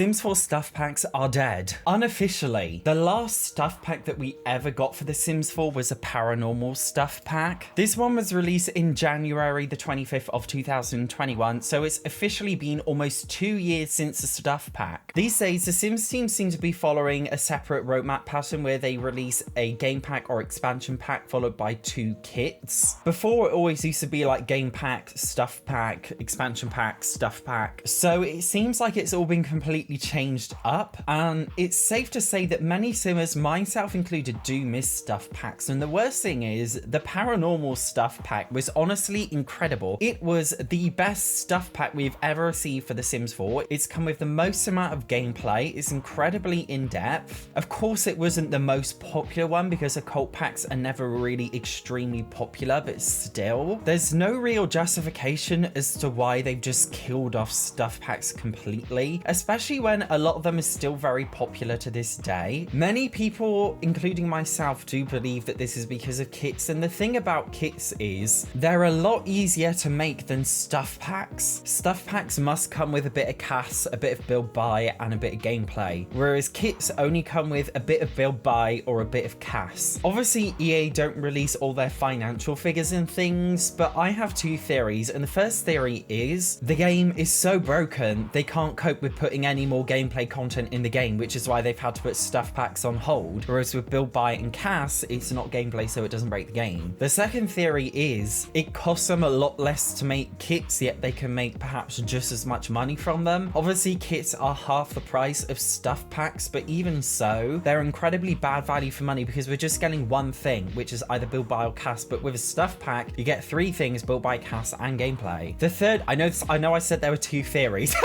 Sims 4 stuff packs are dead. Unofficially, the last stuff pack that we ever got for The Sims 4 was a paranormal stuff pack. This one was released in January the 25th of 2021, so it's officially been almost 2 years since the stuff pack. These days, the Sims team seem to be following a separate roadmap pattern where they release a game pack or expansion pack followed by 2 kits. Before, it always used to be like game pack, stuff pack, expansion pack, stuff pack. So it seems like it's all been completely changed up, and it's safe to say that many Simmers, myself included, do miss stuff packs. And the worst thing is, the paranormal stuff pack was honestly incredible. It was the best stuff pack we've ever received for The Sims 4. It's come with the most amount of gameplay. It's incredibly in-depth. Of course, it wasn't the most popular one because occult packs are never really extremely popular, but still, there's no real justification as to why they've just killed off stuff packs completely, especially when a lot of them are still very popular to this day. Many people, including myself, do believe that this is because of kits, and the thing about kits is they're a lot easier to make than stuff packs. Stuff packs must come with a bit of CAS, a bit of build buy, and a bit of gameplay, whereas kits only come with a bit of build buy or a bit of CAS. Obviously, EA don't release all their financial figures and things, but I have 2 theories, and the first theory is the game is so broken they can't cope with putting any more gameplay content in the game, which is why they've had to put stuff packs on hold, whereas with build buy and CAS, it's not gameplay, so it doesn't break the game. The second theory is it costs them a lot less to make kits, yet they can make perhaps just as much money from them. Obviously, kits are half the price of stuff packs, but even so, they're incredibly bad value for money because we're just getting one thing, which is either build buy or CAS, but with a stuff pack, you get 3 things: build buy, CAS, and gameplay. The third, I know I said there were 2 theories,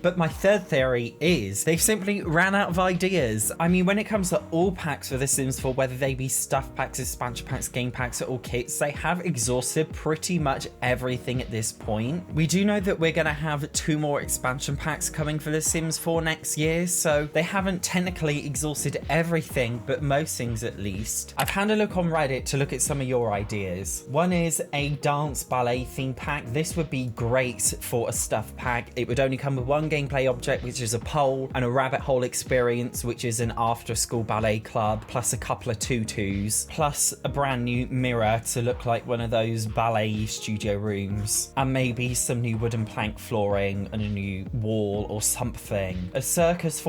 but my third theory is they've simply ran out of ideas. I mean, when it comes to all packs for The Sims 4, whether they be stuff packs, expansion packs, game packs, or kits, they have exhausted pretty much everything at this point. We do know that we're going to have 2 more expansion packs coming for The Sims 4 next year, so they haven't technically exhausted everything, but most things at least. I've had a look on Reddit to look at some of your ideas. One is a dance ballet theme pack. This would be great for a stuff pack. It would only come with 1 gameplay object, which is a pole, and a rabbit hole experience, which is an after school ballet club, plus a couple of tutus, plus a brand new mirror to look like one of those ballet studio rooms, and maybe some new wooden plank flooring and a new wall or something. A circus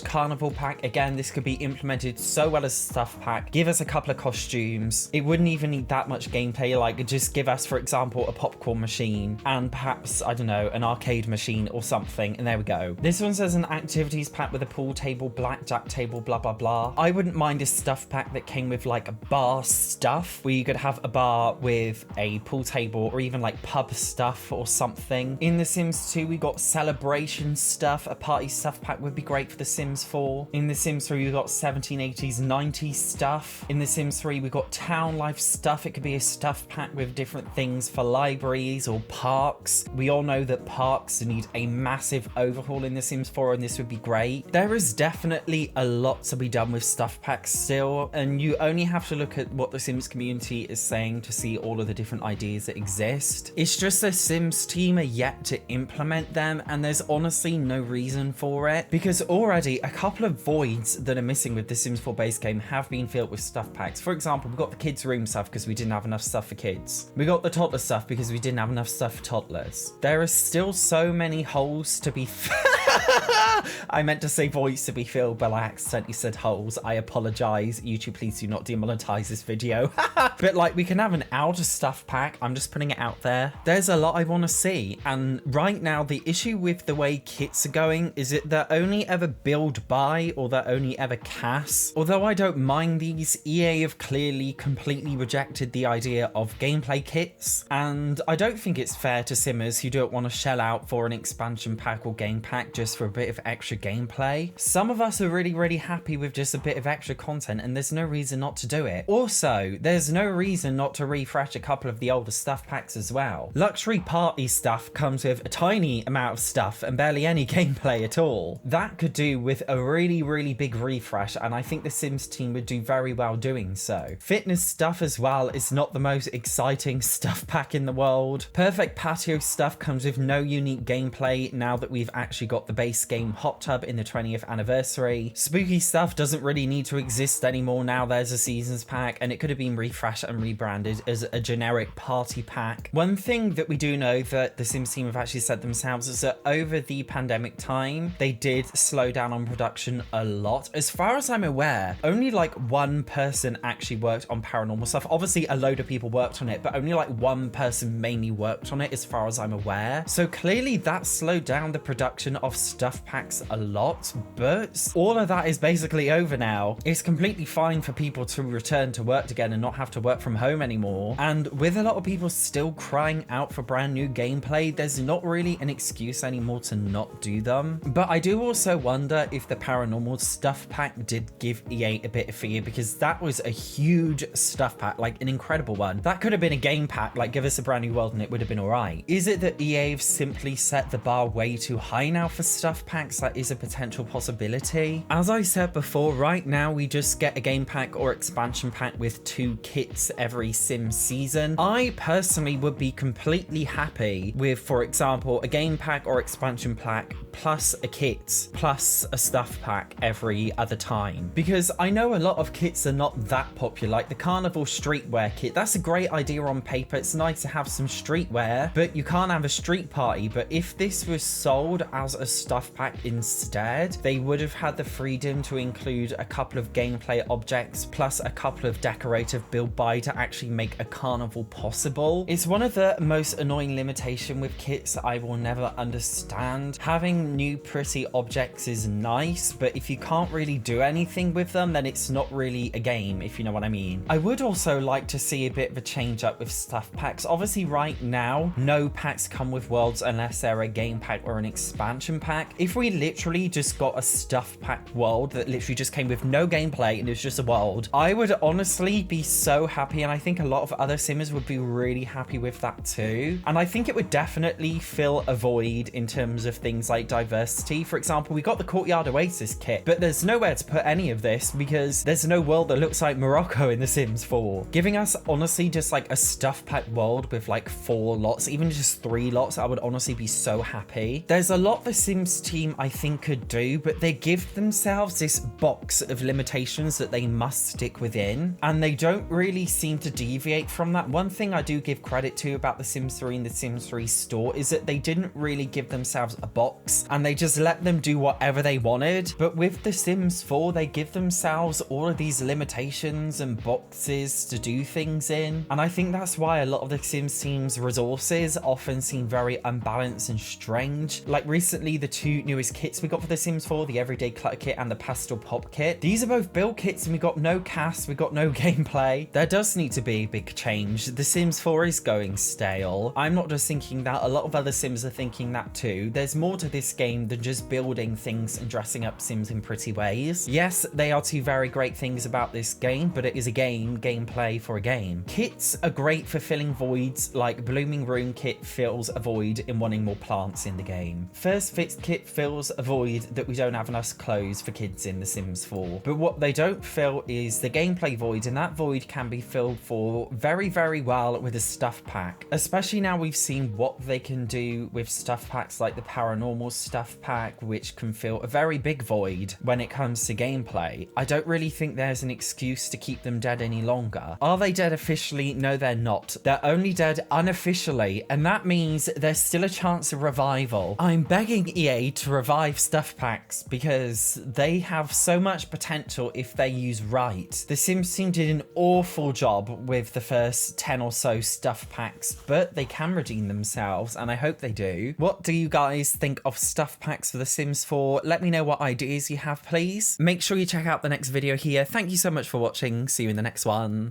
/ carnival pack. Again, this could be implemented so well as a stuff pack. Give us a couple of costumes. It wouldn't even need that much gameplay, like just give us, for example, a popcorn machine and perhaps, I don't know, an arcade machine or something, and there we go. This one says an activities pack with a pool table, blackjack table, blah blah blah. I wouldn't mind a stuff pack that came with like a bar stuff, where you could have a bar with a pool table or even like pub stuff or something. In The Sims 2, we got celebration stuff. A party stuff pack would be great for The Sims 4. In The Sims 3, we got 1780s, 90s stuff. In The Sims 3, we got town life stuff. It could be a stuff pack with different things for libraries or parks. We all know that parks need a massive overhaul in The Sims 4, and this would be great. There is definitely a lot to be done with stuff packs still, and you only have to look at what the Sims community is saying to see all of the different ideas that exist. It's just the Sims team are yet to implement them, and there's honestly no reason for it, because already a couple of voids that are missing with the Sims 4 base game have been filled with stuff packs. For example, we got the kids room stuff because we didn't have enough stuff for kids. We got the toddler stuff because we didn't have enough stuff for toddlers. There are still so many holes to be I meant to say voids to be filled, but I accidentally said holes. I apologize. YouTube, please do not demonetize this video. But like, we can have an outer stuff pack. I'm just putting it out there. There's a lot I want to see, and right now the issue with the way kits are going is that they're only ever build buy or they're only ever CAS. Although I don't mind these, EA have clearly completely rejected the idea of gameplay kits, and I don't think it's fair to Simmers who don't want to shell out for an expansion pack or game pack just for a bit of extra gameplay. Some of us are really happy with just a bit of extra content, and there's no reason not to do it. Also, there's no reason not to refresh a couple of the older stuff packs as well. Luxury party stuff comes with a tiny amount of stuff and barely any gameplay at all. That could do with a really big refresh, and I think the Sims team would do very well doing so. Fitness stuff as well is not the most exciting stuff pack in the world. Perfect patio stuff comes with no unique gameplay now that we've actually got the base game hot tub in the 20th anniversary. Spooky stuff doesn't really need to exist anymore now. There's a seasons pack, and it could have been refreshed and rebranded as a generic party pack. One thing that we do know that the Sims team have actually said themselves is that over the pandemic time, they did slow down on production a lot. As far as I'm aware, only like one person actually worked on paranormal stuff. Obviously, a load of people worked on it, but only like one person mainly worked on it as far as I'm aware. So clearly that slowed down the production of stuff packs a lot, but all of that is basically over now. It's completely fine for people to return to work again and not have to work from home anymore. And with a lot of people still crying out for brand new gameplay, there's not really an excuse anymore to not do them. But I do also wonder if the paranormal stuff pack did give EA a bit of fear, because that was a huge stuff pack, like an incredible one. That could have been a game pack, like give us a brand new world and it would have been all right. Is it that EA have simply set the bar way too high now for stuff packs? That is a potential possibility. As I said before, right now we just get a game pack or expansion pack with 2 kits every Sim season. I personally would be completely happy with, for example, a game pack or expansion pack plus a kit plus a stuff pack every other time, because I know a lot of kits are not that popular. Like the Carnival streetwear kit, that's a great idea on paper. It's nice to have some streetwear, but you can't have a street party. But if this was sold as a stuff pack instead, they would have had the freedom to include a couple of gameplay objects plus a couple of decorative build by to actually make a carnival possible. It's one of the most annoying limitations with kits I will never understand. Having new pretty objects is nice, but if you can't really do anything with them, then it's not really a game, if you know what I mean. I would also like to see a bit of a change up with stuff packs. Obviously right now, no packs come with worlds unless they're a game pack or an expansion pack. If we literally just got a stuff pack world that literally just came with no gameplay and it was just a world, I would honestly be so happy, and I think a lot of other simmers would be really happy with that too. And I think it would definitely fill a void in terms of things like diversity. For example, we got the Courtyard Oasis kit, but there's nowhere to put any of this because there's no world that looks like Morocco in The Sims 4. Giving us honestly just like a stuff pack world with like 4 lots, even just 3 lots, I would honestly be so happy. There's a lot the Sims team I think could do, but they give themselves this box of limitations that they must stick within, and they don't really seem to deviate from that. One thing I do give credit to about The Sims 3 and The Sims 3 store is that they didn't really give themselves a box and they just let them do whatever they wanted. But with The Sims 4, they give themselves all of these limitations and boxes to do things in, and I think that's why a lot of The Sims team's resources often seem very unbalanced and strange. Like recently, the 2 newest kits we got for The Sims 4, the Everyday Clutter kit and the Pastel Pop kit, these are both build kits and we got no cast, we got no gameplay. There does need to be a big change. The Sims 4 is going stale. I'm not just thinking that, a lot of other Sims are thinking that too. There's more to this game than just building things and dressing up Sims in pretty ways. Yes, they are 2 very great things about this game, but it is a gameplay for a game. Kits are great for filling voids, like Blooming Room kit fills a void in wanting more plants in the game. First Fix kit fills a void that we don't have enough clothes for kids in The Sims 4. But what they don't fill is the gameplay void, and that void can be filled for very, very well with a stuff pack. Especially now we've seen what they can do with stuff packs like the paranormal stuff pack, which can fill a very big void when it comes to gameplay. I don't really think there's an excuse to keep them dead any longer. Are they dead officially? No, they're not. They're only dead unofficially, and that means there's still a chance of revival. I'm begging EA to revive stuff packs because they have so much potential if they're used right. The Sims team did an awful job with the first 10 or so stuff packs, but they can redeem themselves, and I hope they do. What do you guys think of stuff packs for The Sims 4? Let me know what ideas you have, please. Make sure you check out the next video here. Thank you so much for watching. See you in the next one.